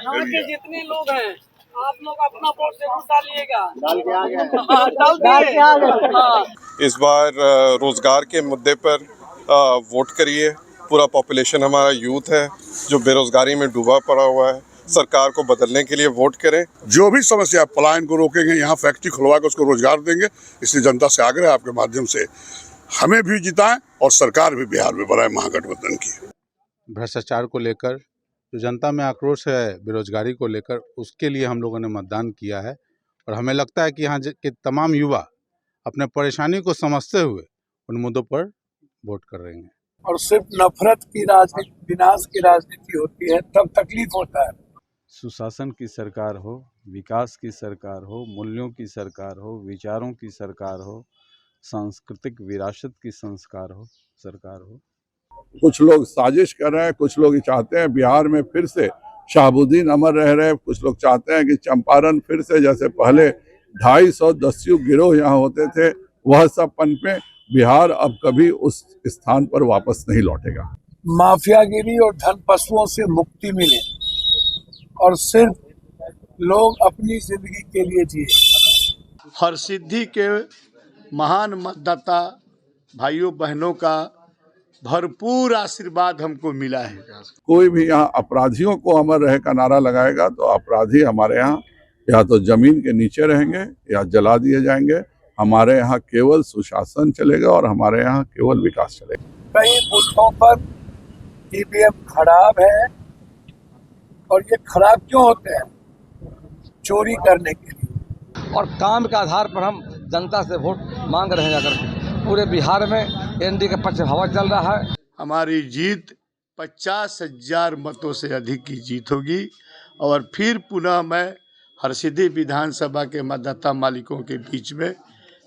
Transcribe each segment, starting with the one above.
यहाँ के जितने लोग हैं आप लोग अपना वोट जरूर डालिएगा। डाल के आ गए। डाल के आ गए। हाँ। इस बार रोजगार के मुद्दे पर वोट करिए। पूरा पॉपुलेशन हमारा यूथ है जो बेरोजगारी में डूबा पड़ा हुआ है। सरकार को बदलने के लिए वोट करें। जो भी समस्या पलायन को रोकेंगे, यहाँ फैक्ट्री खुलवा कर उसको रोजगार देंगे। इसलिए जनता से आग्रह है आपके माध्यम से हमें भी जिताएं और सरकार भी बिहार में बनाए महागठबंधन की। भ्रष्टाचार को लेकर जो जनता में आक्रोश है, बेरोजगारी को लेकर, उसके लिए हम लोगों ने मतदान किया है और हमें लगता है कि यहाँ के तमाम युवा अपने परेशानी को समझते हुए उन मुद्दों पर वोट कर रहे हैं। और सिर्फ नफरत की राजनीति, विनाश की राजनीति होती है तब तकलीफ होता है। सुशासन की सरकार हो, विकास की सरकार हो, मूल्यों की सरकार हो, विचारों की सरकार हो, सांस्कृतिक विरासत की संस्कार हो सरकार हो। कुछ लोग साजिश कर रहे हैं, कुछ लोग चाहते हैं बिहार में फिर से शहाबुद्दीन अमर रह रहे, कुछ लोग चाहते हैं कि चंपारण फिर से जैसे पहले 250 दस्यु गिरोह यहाँ होते थे वह सब पनपे। बिहार अब कभी उस स्थान पर वापस नहीं लौटेगा। माफियागिरी और धन पशुओं से मुक्ति मिले और सिर्फ लोग अपनी जिंदगी के लिए जिए। हरसिद्धि के महान मतदाता भाइयों बहनों का भरपूर आशीर्वाद हमको मिला है। कोई भी यहाँ अपराधियों को अमर रहे का नारा लगाएगा तो अपराधी हमारे यहाँ या तो जमीन के नीचे रहेंगे या जला दिए जाएंगे। हमारे यहाँ केवल सुशासन चलेगा और हमारे यहाँ केवल विकास चलेगा। कई बूथों पर ईवीएम खराब है और ये खराब क्यों होते हैं? चोरी करने के लिए। और काम के आधार पर हम जनता से वोट मांग रहे हैं। अगर पूरे बिहार में एनडीए के पक्ष हवा चल रहा है। हमारी जीत 50,000 मतों से अधिक की जीत होगी और फिर पुनः मैं हरसिद्धि विधानसभा के मतदाता मालिकों के बीच में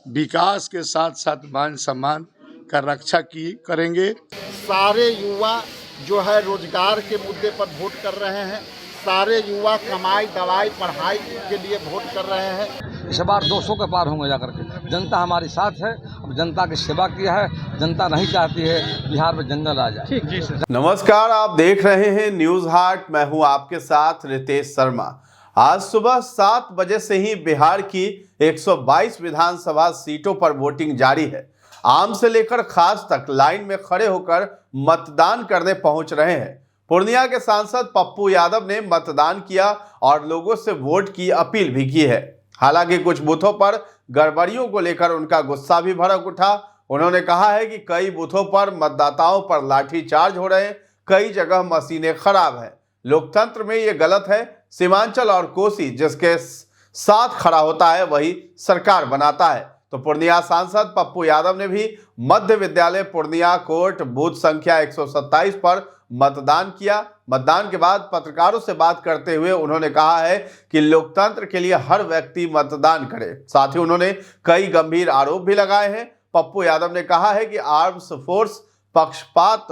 विकास के साथ साथ मान सम्मान का रक्षा करेंगे। सारे युवा जो है रोजगार के मुद्दे पर वोट कर रहे हैं। सारे युवा कमाई दवाई पढ़ाई के लिए वोट कर रहे हैं। इस बार 200 के पार होंगे जाकर के। जनता हमारे साथ है। अब जनता की सेवा किया है। जनता नहीं चाहती है बिहार में जंगल आ जाए। जी सर। नमस्कार, आप देख रहे हैं न्यूज हाट। मैं हूं आपके साथ रितेश शर्मा। आज सुबह 7 बजे से ही बिहार की 122 विधानसभा सीटों पर वोटिंग जारी है। आम से लेकर खास तक लाइन में खड़े होकर मतदान करने पहुंच रहे हैं। पूर्णिया के सांसद पप्पू यादव ने मतदान किया और लोगों से वोट की अपील भी की है। हालांकि कुछ बूथों पर गड़बड़ियों को लेकर उनका गुस्सा भी भड़क उठा। उन्होंने कहा है कि कई बूथों पर मतदाताओं पर लाठीचार्ज हो रहे हैं, कई जगह मशीनें खराब हैं। लोकतंत्र में ये गलत है। सीमांचल और कोसी जिसके साथ खड़ा होता है वही सरकार बनाता है। तो पूर्णिया सांसद पप्पू यादव ने भी मध्य विद्यालय पूर्णिया कोर्ट बूथ संख्या 127 पर मतदान किया। मतदान के बाद पत्रकारों से बात करते हुए उन्होंने कहा है कि लोकतंत्र के लिए हर व्यक्ति मतदान करे। साथ ही उन्होंने कई गंभीर आरोप भी लगाए हैं। पप्पू यादव ने कहा है कि आर्म्स फोर्स पक्षपात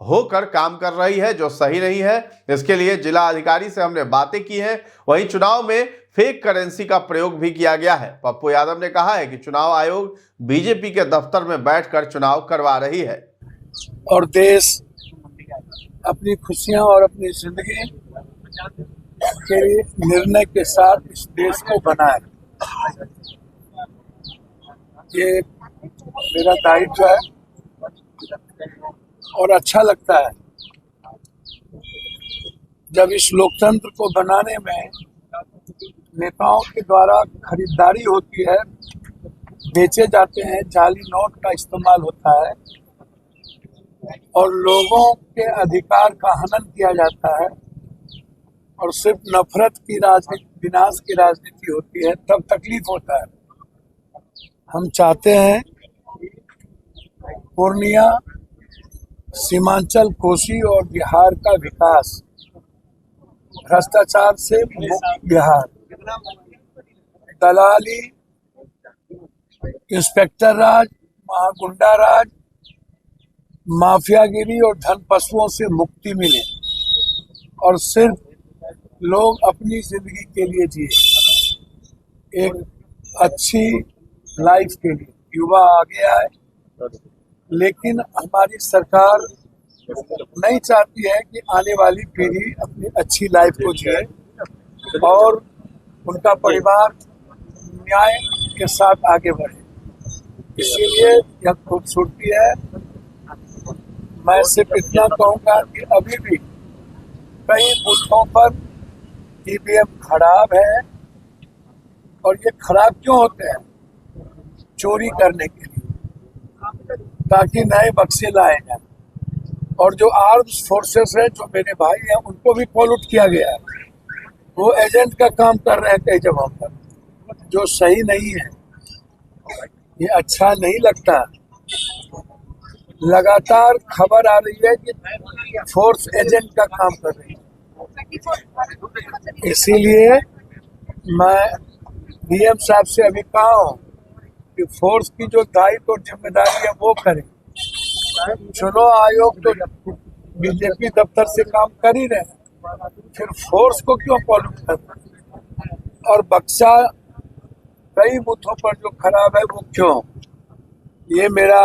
होकर काम कर रही है, जो सही नहीं है। इसके लिए जिला अधिकारी से हमने बातें की हैं। वहीं चुनाव में फेक करेंसी का प्रयोग भी किया गया है। पप्पू यादव ने कहा है कि चुनाव आयोग बीजेपी के दफ्तर में बैठकर चुनाव करवा रही है और देश अपनी खुशियां और अपनी जिंदगी के निर्णय के साथ इस देश को बनाए। ये मेरा दायित्व है और अच्छा लगता है जब इस लोकतंत्र को बनाने में नेताओं के द्वारा खरीदारी होती है, बेचे जाते हैं, जाली नोट का इस्तेमाल होता है और लोगों के अधिकार का हनन किया जाता है और सिर्फ नफरत की राजनीति, विनाश की राजनीति होती है तब तकलीफ होता है। हम चाहते हैं पूर्णिया, सीमांचल, कोसी और बिहार का विकास, भ्रष्टाचार से मुक्त बिहार, दलाली, इंस्पेक्टर राज, महागुंडा राज, माफियागिरी और धन पशुओं से मुक्ति मिले और सिर्फ लोग अपनी जिंदगी के लिए जिए, एक अच्छी लाइफ के लिए। युवा आगे आए, लेकिन हमारी सरकार नहीं चाहती है कि आने वाली पीढ़ी अपनी अच्छी लाइफ को जिए। और उनका परिवार न्याय के साथ आगे बढ़े, इसीलिए यह खूबसूरती है। मैं सिर्फ इतना कहूँगा कि अभी भी कई बूथों पर ईवीएम खराब है, और ये खराब क्यों होते हैं? चोरी करने के लिए, ताकि नए बक्से लाए जाए। और जो आर्म्स फोर्सेस है, जो मेरे भाई हैं, उनको भी पॉल्यूट किया गया है। वो एजेंट का काम कर रहे हैं कई जगहों पर, जो सही नहीं है। ये अच्छा नहीं लगता। लगातार खबर आ रही है कि फोर्स एजेंट का काम कर रही है। इसीलिए मैं डीएम साहब से अभी कहा हूँ कि फोर्स की जो दायित्व और जिम्मेदारी है वो करें। चुनाव आयोग तो बीजेपी दफ्तर से काम कर ही रहे हैं, फिर फोर्स को क्यों पॉल्यूट करना? और बक्सा कई बूथों पर जो खराब है वो क्यों? ये मेरा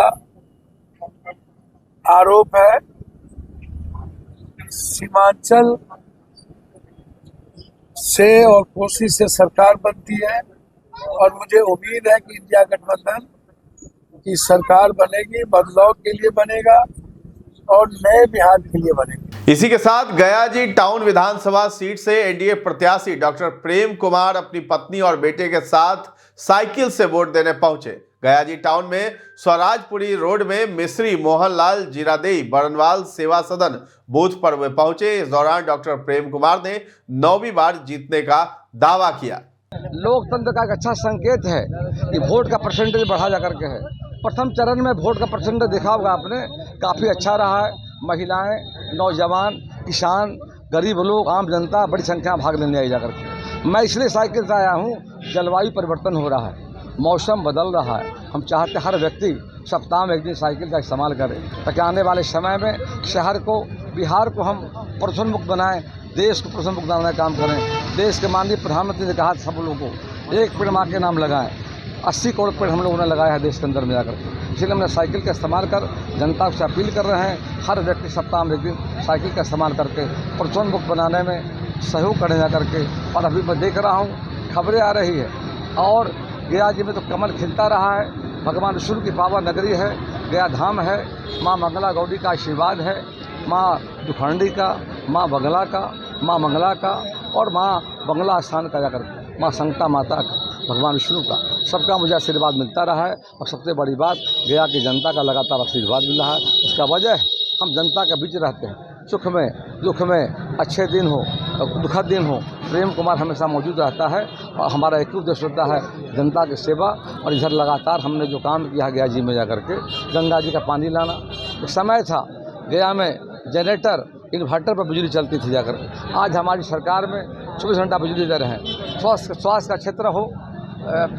आरोप है। सीमांचल से और कोसी से सरकार बनती है, और मुझे उम्मीद है कि इंडिया गठबंधन की सरकार बनेगी, बदलाव के लिए बनेगा और नए बिहार के लिए बनेगी। इसी के साथ गयाजी टाउन विधानसभा सीट से एनडीए प्रत्याशी डॉक्टर प्रेम कुमार अपनी पत्नी और बेटे के साथ साइकिल से वोट देने पहुंचे। गयाजी टाउन में स्वराजपुरी रोड में मिस्री मोहनलाल जीरादेई बरनवाल सेवा सदन बूथ पर वे पहुंचे। इस दौरान डॉक्टर प्रेम कुमार ने 9वीं बार जीतने का दावा किया। लोकतंत्र का एक अच्छा संकेत है कि वोट का परसेंटेज बढ़ा जा करके है। प्रथम चरण में वोट का परसेंटेज देखा होगा आपने, काफ़ी अच्छा रहा है। महिलाएं, नौजवान, किसान, गरीब लोग, आम जनता बड़ी संख्या में भाग लेने आई जा करके। मैं इसलिए साइकिल से आया हूँ, जलवायु परिवर्तन हो रहा है, मौसम बदल रहा है। हम चाहते हर व्यक्ति सप्ताह में एक दिन साइकिल का इस्तेमाल करे, ताकि आने वाले समय में शहर को, बिहार को हम प्रदूषण मुक्त बनाएं, देश को प्रदूषण मुक्त बनाने का काम करें। देश के माननीय प्रधानमंत्री ने कहा सब लोगों को एक पेड़ माँ के नाम लगाएं। 80 करोड़ पेड़ हम लोगों ने लगाया है देश के अंदर में जाकर। इसलिए हमने साइकिल का इस्तेमाल कर जनता से अपील कर रहे हैं, हर व्यक्ति सप्ताह में एक दिन साइकिल का इस्तेमाल करके प्रदूषण मुक्त बनाने में सहयोग करें जा करके। और अभी मैं देख रहा हूँ खबरें आ रही है, और गया जी में तो कमल खिलता रहा है। भगवान विष्णु की पावन नगरी है, गया धाम है। माँ मंगला गौरी का आशीर्वाद है, माँ दुखंडी का, माँ बंगला का, माँ मंगला का, और माँ बंगला स्थान का जाकर माँ संगता माता का, भगवान विष्णु का, सबका मुझे आशीर्वाद मिलता रहा है। और सबसे बड़ी बात, गया की जनता का लगातार आशीर्वाद मिल रहा है। उसका वजह हम जनता के बीच रहते हैं, सुख में दुख में, अच्छे दिन हो दुखद दिन हो, प्रेम कुमार हमेशा मौजूद रहता है। और हमारा एक उद्देश्य होता है जनता की सेवा। और इधर लगातार हमने जो काम किया गया जी में जाकर के, गंगा जी का पानी लाना। एक समय था गया में जनरेटर, इन्वर्टर पर बिजली चलती थी जाकर। आज हमारी सरकार में 24 घंटा बिजली दे रहे हैं। स्वास्थ्य का क्षेत्र हो,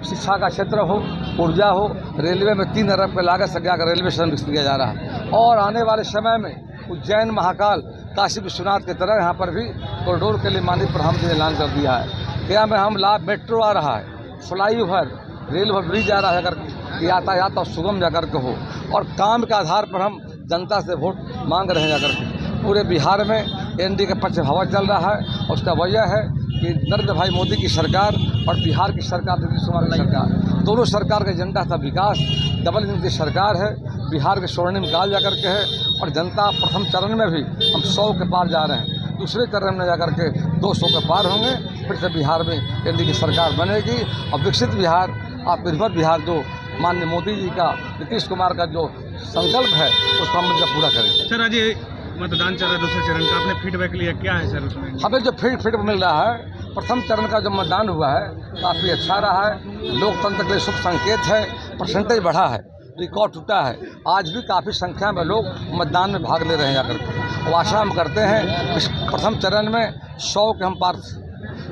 शिक्षा का क्षेत्र हो, ऊर्जा हो, रेलवे में 3 अरब के लागत से गया रेलवे स्टेशन विकसित किया जा रहा है। और आने वाले समय में उज्जैन, महाकाल, काशी विश्वनाथ की तरह यहाँ पर भी कॉरिडोर के लिए माननीय प्रधानमंत्री ने ऐलान कर दिया है। गया में हम लाभ मेट्रो आ रहा है, flyover, rail over bridge आ रहा है, अगर यातायात और सुगम जाकर के हो। और काम के आधार पर हम जनता से वोट मांग रहे हैं जाकर के। पूरे बिहार में एनडीए के पक्ष हवा चल रहा है। और उसका वजह है कि नरेंद्र भाई मोदी की सरकार और बिहार की सरकार, नीतीश कुमार की सरकार, दोनों सरकार का एजेंडा था विकास। डबल इंजन की सरकार है, बिहार के स्वर्णिम काल जाकर के है। और जनता प्रथम चरण में भी हम 100 के पार जा रहे हैं, दूसरे चरण में जाकर के 200 के पार होंगे। फिर से बिहार में एनडीए की सरकार बनेगी और विकसित बिहार, आत्मनिर्भर बिहार, जो माननीय मोदी जी का, नीतीश कुमार का जो संकल्प है, उसको हम मिलकर पूरा करेंगे। सर, आज ये मतदान चल रहा है दूसरे चरण का, आपने फीडबैक लिया, क्या है सर उसमें? हमें जो फीडबैक मिल रहा है, प्रथम चरण का जो मतदान हुआ है काफ़ी अच्छा रहा है। लोकतंत्र के लिए शुभ संकेत है। परसेंटेज बढ़ा है, रिकॉर्ड टूटा है। आज भी काफ़ी संख्या में लोग मतदान में भाग ले रहे हैं जाकर के। और आशा हम करते हैं इस प्रथम चरण में 100 के हम पार,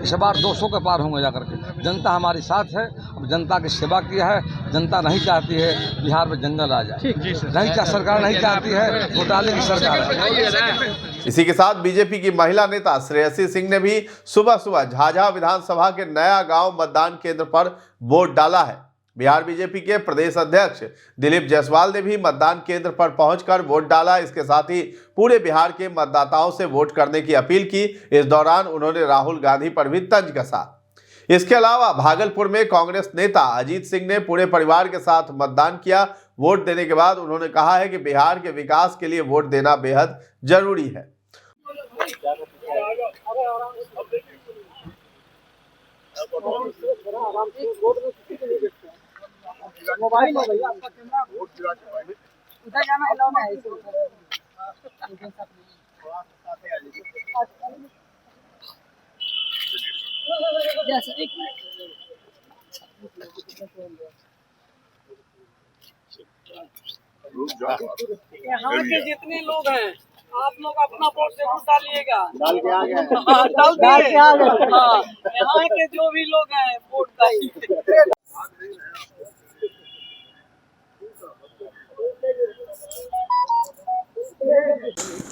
इस बार 200 के पार होंगे जाकर के। जनता हमारी साथ है, अब जनता की सेवा किया है। जनता नहीं चाहती है बिहार में जंगल आ जाए, नहीं सरकार नहीं चाहती है घोटाले की सरकार है। इसी के साथ बीजेपी की महिला नेता श्रेयसी सिंह ने भी सुबह सुबह झाझा विधानसभा के नया गांव मतदान केंद्र पर वोट डाला है। बिहार बीजेपी के प्रदेश अध्यक्ष दिलीप जायसवाल ने भी मतदान केंद्र पर पहुंचकर वोट डाला। इसके साथ ही पूरे बिहार के मतदाताओं से वोट करने की अपील की। इस दौरान उन्होंने राहुल गांधी पर भी तंज कसा। इसके अलावा भागलपुर में कांग्रेस नेता अजीत सिंह ने पूरे परिवार के साथ मतदान किया। वोट देने के बाद उन्होंने कहा है कि बिहार के विकास के लिए वोट देना बेहद जरूरी है। मोबाइल है भैया, आपका कैमरा उधर जाना है, लाना है। यहाँ के जितने लोग हैं, आप लोग अपना वोट जरूर डालिएगा। डाल के आ गए। डाल के आ गए। हाँ, यहाँ के जो भी लोग हैं वोट डालिए।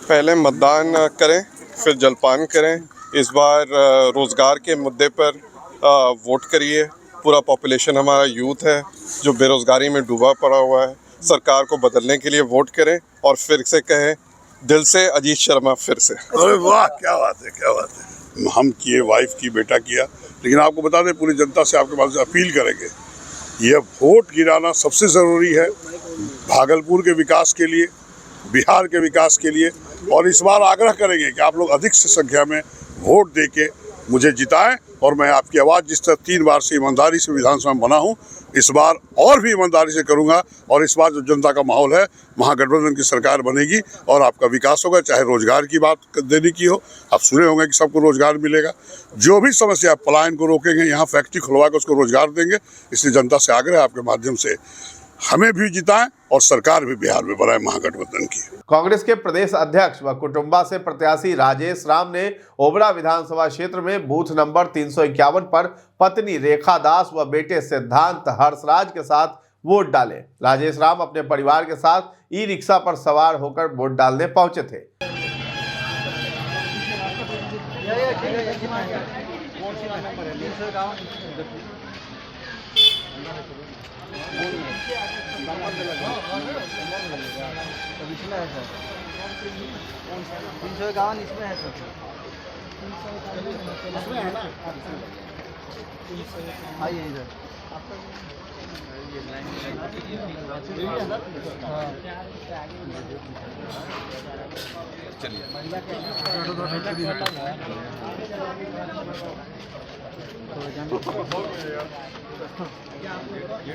पहले मतदान करें, फिर जलपान करें। इस बार रोज़गार के मुद्दे पर वोट करिए। पूरा पॉपुलेशन हमारा यूथ है जो बेरोज़गारी में डूबा पड़ा हुआ है। सरकार को बदलने के लिए वोट करें और फिर से कहें दिल से अजीत शर्मा फिर से। अरे वाह, क्या बात है, क्या बात है। हम किए, वाइफ की, बेटा किया, लेकिन आपको बता दें पूरी जनता से आपके पास अपील करेंगे, यह वोट गिराना सबसे ज़रूरी है भागलपुर के विकास के लिए, बिहार के विकास के लिए। और इस बार आग्रह करेंगे कि आप लोग अधिक से संख्या में वोट देके मुझे जिताएं। और मैं आपकी आवाज़ जिस तरह 3 बार से ईमानदारी से विधानसभा में बना हूं, इस बार और भी ईमानदारी से करूंगा। और इस बार जो जनता का माहौल है, महागठबंधन की सरकार बनेगी और आपका विकास होगा। चाहे रोजगार की बात देने की हो, आप सुने होंगे कि सबको रोजगार मिलेगा। जो भी समस्या, पलायन को रोकेंगे, यहाँ फैक्ट्री खुलवा कर उसको रोजगार देंगे। इसलिए जनता से आग्रह है आपके माध्यम से हमें भी जिताएं और सरकार भी बिहार में बनाए महागठबंधन की। कांग्रेस के प्रदेश अध्यक्ष व कुटुंबा से प्रत्याशी राजेश राम ने ओबरा विधानसभा क्षेत्र में बूथ नंबर 351 पर पत्नी रेखा दास व बेटे सिद्धांत हर्षराज के साथ वोट डाले। राजेश राम अपने परिवार के साथ ई रिक्शा पर सवार होकर वोट डालने पहुंचे थे। इसमें है सर, इसमें है ना, आइए इधर।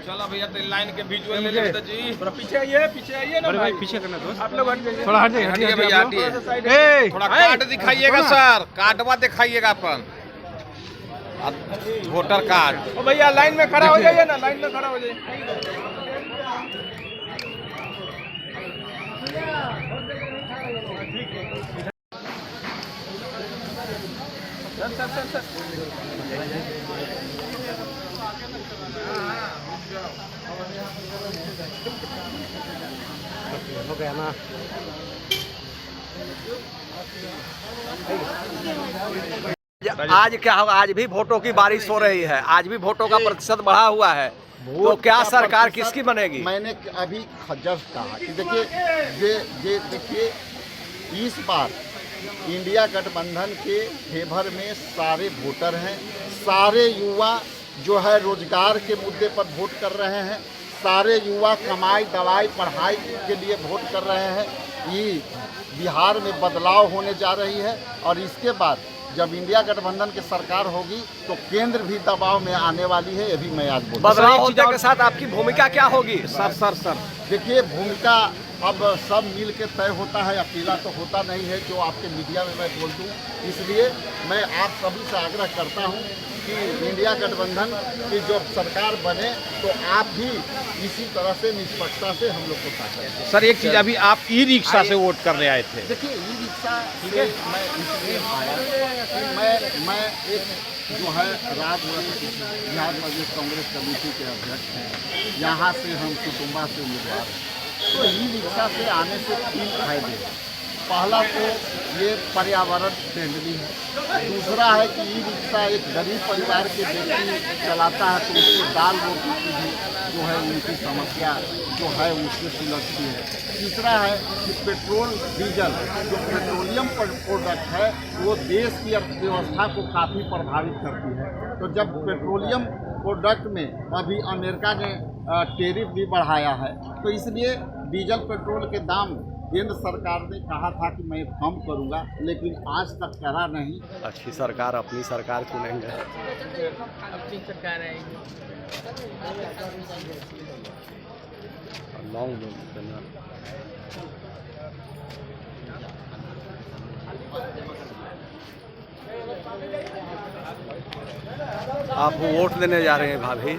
चलो भैया, तो लाइन के बीच में ले लेते जी। थोड़ा पीछे आइए ना भाई, पीछे करना दो आप लोग। थोड़ा हटिए भैया, हटिए। थोड़ा कार्ड दिखाइएगा सर, कार्डवा दिखाइएगा अपन, वोटर कार्ड। भैया लाइन में खड़ा हो जाइए ना, लाइन में खड़ा हो जाइए। सर हो गया ना। आज क्या होगा, आज भी वोटों की बारिश हो रही है, आज भी वोटों का प्रतिशत बढ़ा हुआ है। तो क्या सरकार किसकी बनेगी? मैंने अभी जस्ट कहा कि देखिए इस बार इंडिया गठबंधन के फेवर में सारे वोटर हैं, सारे युवा जो है रोजगार के मुद्दे पर वोट कर रहे हैं, सारे युवा कमाई दवाई पढ़ाई के लिए वोट कर रहे हैं। ये बिहार में बदलाव होने जा रही है और इसके बाद जब इंडिया गठबंधन की सरकार होगी तो केंद्र भी दबाव में आने वाली है। ये भी मैं आज बोल, बदलाव होने के साथ आपकी भूमिका क्या होगी? सर देखिए, भूमिका अब सब मिल के तय होता है, अकेला तो होता नहीं है जो आपके मीडिया में मैं बोल दूँ। इसलिए मैं आप सभी से आग्रह करता हूँ कि इंडिया गठबंधन की जो सरकार बने तो आप भी इसी तरह से निष्पक्षता से हम लोग को साथ हैं। सर एक चीज़, अभी आप ई रिक्शा से वोट करने आए थे। देखिए, ई रिक्शा से मैं इसलिए आया कि मैं एक जो है बिहार प्रदेश कांग्रेस कमेटी के अध्यक्ष हैं, यहाँ से हम कुटुंबा से उम्मीदवार हैं। तो ई रिक्शा से आने से 3 फायदे हैं। पहला तो ये पर्यावरण फ्रेंडली है। दूसरा है कि ई रिक्शा एक गरीब परिवार के व्यक्ति चलाता है तो उसको दाल रोटी की भी जो है उनकी समस्या जो है उससे सुलझती है। तीसरा है कि पेट्रोल डीजल जो पेट्रोलियम प्रोडक्ट है वो देश की अर्थव्यवस्था को काफ़ी प्रभावित करती है। तो जब पेट्रोलियम प्रोडक्ट में अभी अमेरिका ने टैरिफ भी बढ़ाया है तो इसलिए डीजल पेट्रोल के दाम केंद्र सरकार ने कहा था कि मैं कम करूंगा, लेकिन आज तक करा नहीं। अच्छी सरकार अपनी सरकार चुनेंगे। अपनी सरकार आएगी। आप वोट देने जा रहे हैं भाभी,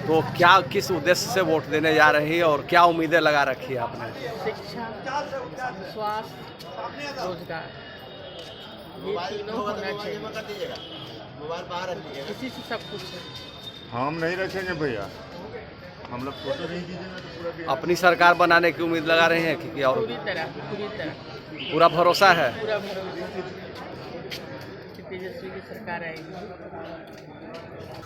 तो क्या किस उद्देश्य से वोट देने जा रही हैं और क्या उम्मीदें लगा रखी है आपने? शिक्षा, स्वास्थ्य, रोजगार, ये तीनों होना चाहिए। इसी से सब कुछ है। हम नहीं रखेंगे भैया, हम लोग फोटो नहीं खींचेंगे तो पूरा अपनी सरकार बनाने की उम्मीद लगा रहे हैं कि और पूरी तरह पूरा भरोसा है? पूरा भरोसा कि तेजस्वी की सरकार आएगी।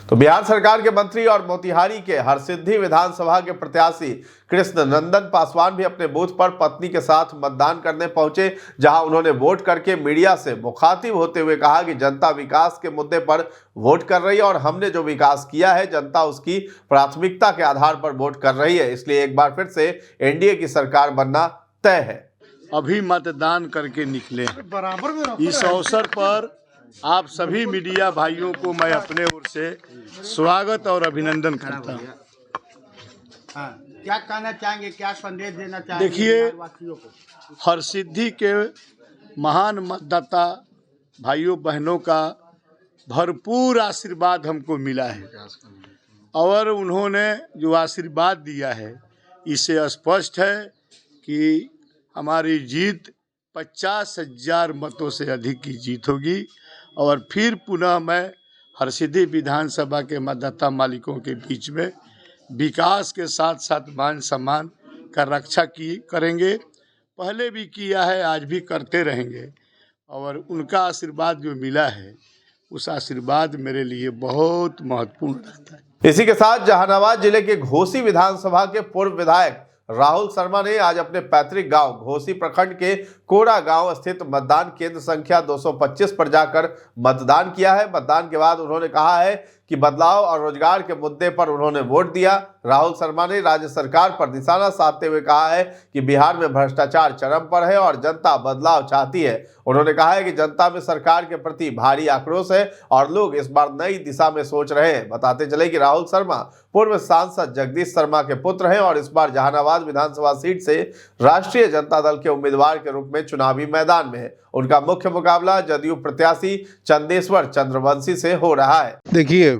तो बिहार सरकार के मंत्री और मोतिहारी के हरसिद्धि विधानसभा के प्रत्याशी कृष्ण नंदन पासवान भी अपने बूथ पर पत्नी के साथ मतदान करने पहुंचे, जहां उन्होंने वोट करके मीडिया से मुखातिब होते हुए कहा कि जनता विकास के मुद्दे पर वोट कर रही है और हमने जो विकास किया है जनता उसकी प्राथमिकता के आधार पर वोट कर रही है, इसलिए एक बार फिर से एनडीए की सरकार बनना तय है। अभी मतदान करके निकले। इस अवसर पर आप सभी मीडिया भाइयों को मैं अपने ओर से स्वागत और अभिनंदन करता हूँ। क्या कहना चाहेंगे, क्या संदेश देना चाहेंगे? देखिए, वासियों को हरसिद्धि के महान मतदाता भाइयों बहनों का भरपूर आशीर्वाद हमको मिला है और उन्होंने जो आशीर्वाद दिया है इससे स्पष्ट है कि हमारी जीत 50,000 मतों से अधिक की जीत होगी और फिर पुनः मैं हरसिद्धि विधानसभा के मतदाता मालिकों के बीच में विकास के साथ साथ मान सम्मान का रक्षा करेंगे। पहले भी किया है, आज भी करते रहेंगे और उनका आशीर्वाद जो मिला है उस आशीर्वाद मेरे लिए बहुत महत्वपूर्ण रहता है। इसी के साथ जहानाबाद जिले के घोसी विधानसभा के पूर्व विधायक राहुल शर्मा ने आज अपने पैतृक गांव घोसी प्रखंड के कोड़ा गांव स्थित मतदान केंद्र संख्या 225 पर जाकर मतदान किया है। मतदान के बाद उन्होंने कहा है कि बदलाव और रोजगार के मुद्दे पर उन्होंने वोट दिया। राहुल शर्मा ने राज्य सरकार पर निशाना साधते हुए कहा है कि बिहार में भ्रष्टाचार चरम पर है और जनता बदलाव चाहती है। उन्होंने कहा है कि जनता में सरकार के प्रति भारी आक्रोश है और लोग इस बार नई दिशा में सोच रहे हैं। बताते चले कि राहुल शर्मा पूर्व सांसद जगदीश शर्मा के पुत्र हैं और इस बार जहानाबाद विधानसभा सीट से राष्ट्रीय जनता दल के उम्मीदवार के रूप में चुनावी मैदान में है। उनका मुख्य मुकाबला जदयू प्रत्याशी चंदेश्वर चंद्रवंशी से हो रहा है। देखिए,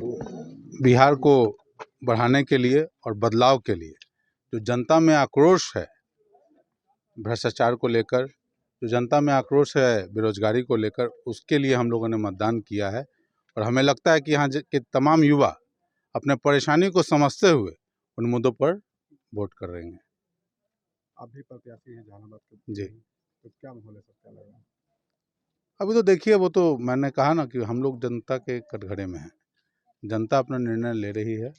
बिहार को बढ़ाने के लिए और बदलाव के लिए जो जनता में आक्रोश है भ्रष्टाचार को लेकर, जो जनता में आक्रोश है बेरोजगारी को लेकर, उसके लिए हम लोगों ने मतदान किया है और हमें लगता है कि यहाँ के तमाम युवा अपने परेशानी को समझते हुए उन मुद्दों पर वोट कर रहे हैं। आप भी प्रत्याशी हैं जहानाबाद के जी, तो क्या माहौल है, सबका लग रहा है? अभी तो देखिए, वो तो मैंने कहा ना कि हम लोग जनता के कटघरे में हैं। जनता अपना निर्णय ले रही है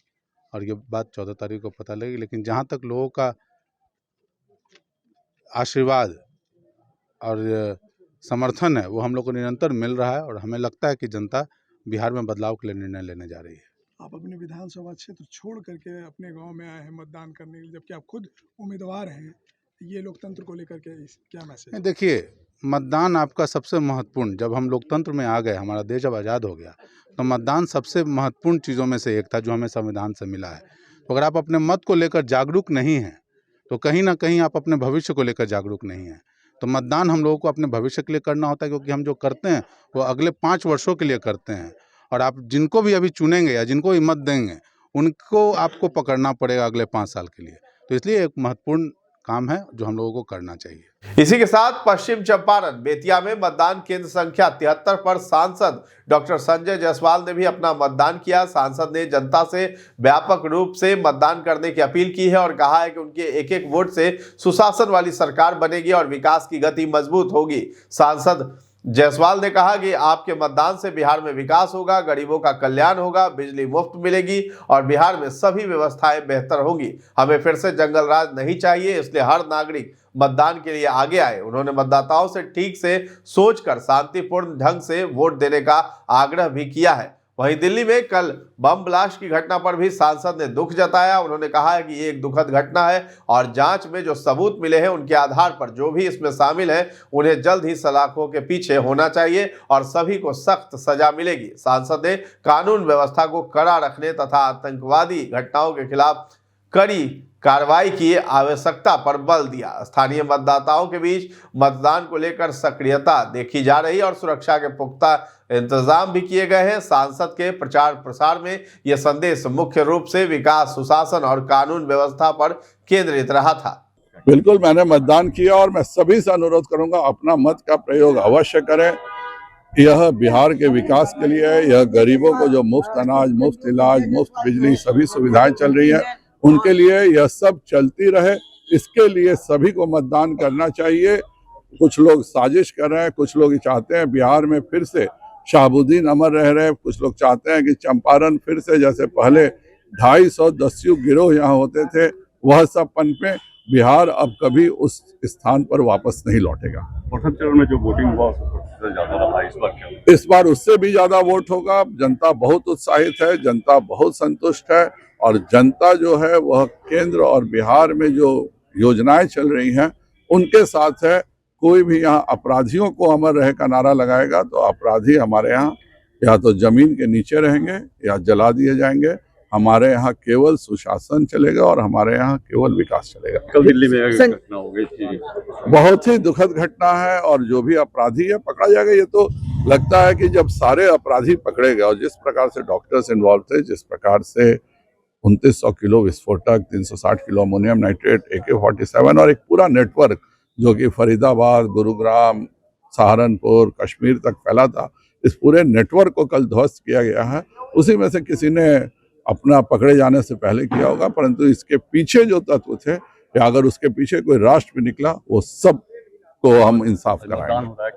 और ये बात 14 तारीख को पता लगेगी, लेकिन जहाँ तक लोगों का आशीर्वाद और समर्थन है वो हम लोग को निरंतर मिल रहा है और हमें लगता है कि जनता बिहार में बदलाव के लिए निर्णय लेने जा रही है। आप अपने विधानसभा क्षेत्र छोड़ करके अपने गांव में आए हैं मतदान करने के लिए, जबकि आप खुद उम्मीदवार हैं, ये लोकतंत्र को लेकर के क्या मैसेज है? देखिए, मतदान आपका सबसे महत्वपूर्ण, जब हम लोकतंत्र में आ गए, हमारा देश जब आज़ाद हो गया तो मतदान सबसे महत्वपूर्ण चीज़ों में से एक था जो हमें संविधान से मिला है। तो अगर आप अपने मत को लेकर जागरूक नहीं हैं तो कहीं ना कहीं आप अपने भविष्य को लेकर जागरूक नहीं हैं। तो मतदान हम लोगों को अपने भविष्य के लिए करना होता है, क्योंकि हम जो करते हैं वो अगले 5 वर्षों के लिए करते हैं और आप जिनको भी अभी चुनेंगे या जिनको भी मत देंगे उनको आपको पकड़ना पड़ेगा अगले 5 साल के लिए। तो इसलिए एक महत्वपूर्ण काम है जो हम लोगों को करना चाहिए। इसी के साथ पश्चिम चंपारण बेतिया में मतदान केंद्र संख्या 73 पर सांसद डॉक्टर संजय जायसवाल ने भी अपना मतदान किया। सांसद ने जनता से व्यापक रूप से मतदान करने की अपील की है और कहा है कि उनके एक एक वोट से सुशासन वाली सरकार बनेगी और विकास की गति मजबूत होगी। सांसद जायसवाल ने कहा कि आपके मतदान से बिहार में विकास होगा, गरीबों का कल्याण होगा, बिजली मुफ्त मिलेगी और बिहार में सभी व्यवस्थाएं बेहतर होंगी। हमें फिर से जंगल राज नहीं चाहिए, इसलिए हर नागरिक मतदान के लिए आगे आए। उन्होंने मतदाताओं से ठीक से सोचकर शांतिपूर्ण ढंग से वोट देने का आग्रह भी किया है। वहीं दिल्ली में कल बम ब्लास्ट की घटना पर भी सांसद ने दुख जताया। उन्होंने कहा है कि ये एक दुखद घटना है और जांच में जो सबूत मिले हैं उनके आधार पर जो भी इसमें शामिल है उन्हें जल्द ही सलाखों के पीछे होना चाहिए और सभी को सख्त सजा मिलेगी। सांसद ने कानून व्यवस्था को कड़ा रखने तथा आतंकवादी घटनाओं के खिलाफ कड़ी कार्रवाई की आवश्यकता पर बल दिया। स्थानीय मतदाताओं के बीच मतदान को लेकर सक्रियता देखी जा रही और सुरक्षा के पुख्ता इंतजाम भी किए गए हैं। सांसद के प्रचार प्रसार में यह संदेश मुख्य रूप से विकास, सुशासन और कानून व्यवस्था पर केंद्रित रहा था। बिल्कुल, मैंने मतदान किया और मैं सभी से अनुरोध करूंगा अपना मत का प्रयोग अवश्य करें। यह बिहार के विकास के लिए है। यह गरीबों को जो मुफ्त अनाज, मुफ्त इलाज, मुफ्त बिजली सभी सुविधाएं चल रही है उनके लिए यह सब चलती रहे। इसके लिए सभी को मतदान करना चाहिए। कुछ लोग साजिश कर रहे हैं, कुछ लोग चाहते हैं बिहार में फिर से शहाबुद्दीन अमर रह रहे हैं, कुछ लोग चाहते हैं कि चंपारण फिर से जैसे पहले 250 दस्यु गिरोह यहाँ होते थे वह सब पनपे। बिहार अब कभी उस स्थान पर वापस नहीं लौटेगा। प्रथम चरण में जो वोटिंग हुआ उससे ज्यादा रहा, इस बार क्या? इस बार उससे भी ज्यादा वोट होगा। जनता बहुत उत्साहित है, जनता बहुत संतुष्ट है और जनता जो है वह केंद्र और बिहार में जो योजनाएं चल रही हैं उनके साथ है। कोई भी यहाँ अपराधियों को अमर रहे का नारा लगाएगा तो अपराधी हमारे यहाँ या तो जमीन के नीचे रहेंगे या जला दिए जाएंगे। हमारे यहाँ केवल सुशासन चलेगा और हमारे यहाँ केवल विकास चलेगा। कल दिल्ली में घटना हो गई थी, बहुत ही दुखद घटना है और जो भी अपराधी है पकड़ा जाएगा। ये तो लगता है कि जब सारे अपराधी पकड़े गए और जिस प्रकार से डॉक्टर्स इन्वॉल्व थे, जिस प्रकार से 2900 किलो विस्फोटक, 360 किलो अमोनियम नाइट्रेट, AK-47 और एक पूरा नेटवर्क जो कि फरीदाबाद, गुरुग्राम, सहारनपुर, कश्मीर तक फैला था, इस पूरे नेटवर्क को कल ध्वस्त किया गया है। उसी में से किसी ने अपना पकड़े जाने से पहले किया होगा, परंतु इसके पीछे जो तत्व थे या अगर उसके पीछे कोई राष्ट्र भी निकला वो सब को हम इंसाफ कराएंगे।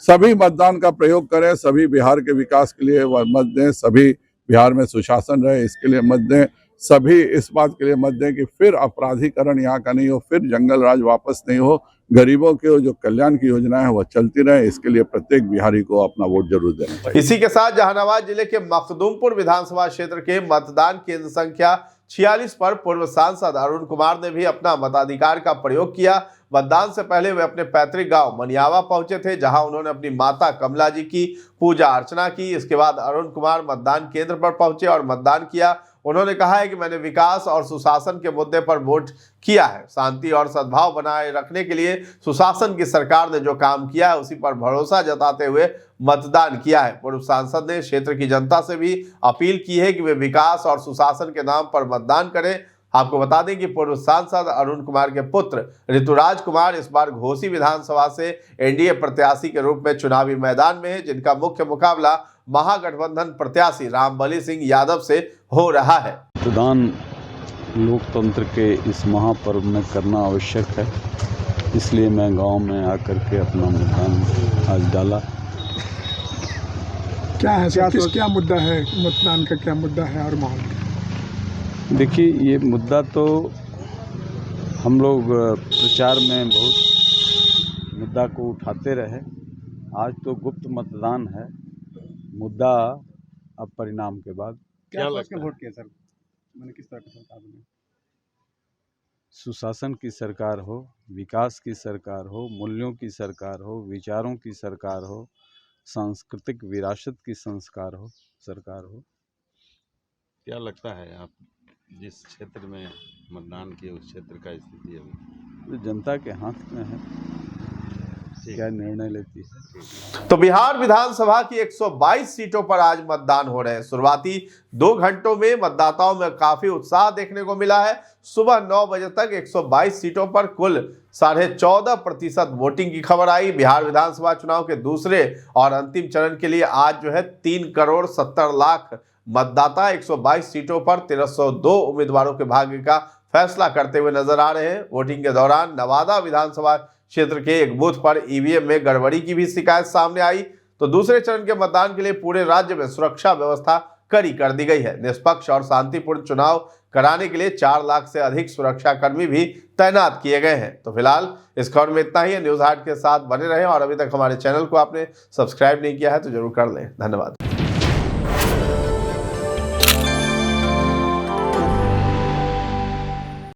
सभी मतदान का प्रयोग करें, सभी बिहार के विकास के लिए मत दें, सभी बिहार में सुशासन रहे इसके लिए मत दें, सभी इस बात के लिए मत दें कि फिर अपराधीकरण यहाँ का नहीं हो, फिर जंगल राज वापस नहीं हो। गरीबों के जो कल्याण की योजनाएं हैं वह चलती रहे, इसके लिए प्रत्येक बिहारी को अपना वोट जरूर देना चाहिए। इसी के साथ जहानाबाद जिले के मखदूमपुर विधानसभा क्षेत्र के मतदान केंद्र संख्या 46 पर पूर्व सांसद अरुण कुमार ने भी अपना मताधिकार का प्रयोग किया। मतदान से पहले वे अपने पैतृक गांव मनियावा पहुंचे थे, जहां उन्होंने अपनी माता कमला जी की पूजा अर्चना की। इसके बाद अरुण कुमार मतदान केंद्र पर पहुंचे और मतदान किया। उन्होंने कहा है कि मैंने विकास और सुशासन के मुद्दे पर वोट किया है। शांति और सद्भाव बनाए रखने के लिए सुशासन की सरकार ने जो काम किया है उसी पर भरोसा जताते हुए मतदान किया है। पूर्व सांसद ने क्षेत्र की जनता से भी अपील की है कि वे विकास और सुशासन के नाम पर मतदान करें। आपको बता दें कि पूर्व सांसद अरुण कुमार के पुत्र ऋतुराज कुमार इस बार घोसी विधानसभा से एनडीए प्रत्याशी के रूप में चुनावी मैदान में है, जिनका मुख्य मुकाबला महागठबंधन प्रत्याशी रामबली सिंह यादव से हो रहा है। मतदान लोकतंत्र के इस महापर्व में करना आवश्यक है, इसलिए मैं गांव में आकर के अपना मतदान आज डाला। क्या है सर, क्या मुद्दा है, मतदान का क्या मुद्दा है और माहौल? देखिए, ये मुद्दा तो हम लोग प्रचार में बहुत मुद्दा को उठाते रहे। आज तो गुप्त मतदान है, मुद्दा अब परिणाम के बाद। क्या लगता है वोट किया सर? मैंने किस तरह की सरकार बनी? सुशासन की सरकार हो, विकास की सरकार हो, मूल्यों की सरकार हो, विचारों की सरकार हो, सांस्कृतिक विरासत की सरकार हो। क्या लगता है आप जिस क्षेत्र में मतदान किए उस क्षेत्र का स्थिति अभी? तो जनता के हाथ में है। क्या निर्णय लेती है। तो बिहार विधानसभा की 122 सीटों पर आज मतदान हो रहे हैं। शुरुआती 2 घंटों में मतदाताओं में काफी उत्साह देखने को मिला है। सुबह 9 बजे तक 122 सीटों पर कुल 14.5% वोटिंग की खबर आई। बिहार विधानसभा चुनाव के दूसरे और अंतिम चरण के लिए आज जो है 3 करोड़ 70 लाख मतदाता 122 सीटों पर 1302 उम्मीदवारों के भाग्य का फैसला करते हुए नजर आ रहे हैं। वोटिंग के दौरान नवादा विधानसभा क्षेत्र के एक बूथ पर ईवीएम में गड़बड़ी की भी शिकायत सामने आई। तो दूसरे चरण के मतदान के लिए पूरे राज्य में सुरक्षा व्यवस्था कड़ी कर दी गई है। निष्पक्ष और शांतिपूर्ण चुनाव कराने के लिए 4 लाख से अधिक सुरक्षा कर्मी भी तैनात किए गए हैं। तो फिलहाल इस खबर में इतना ही। न्यूज हाट के साथ बने रहें और अभी तक हमारे चैनल को आपने सब्सक्राइब नहीं किया है तो जरूर कर लें। धन्यवाद।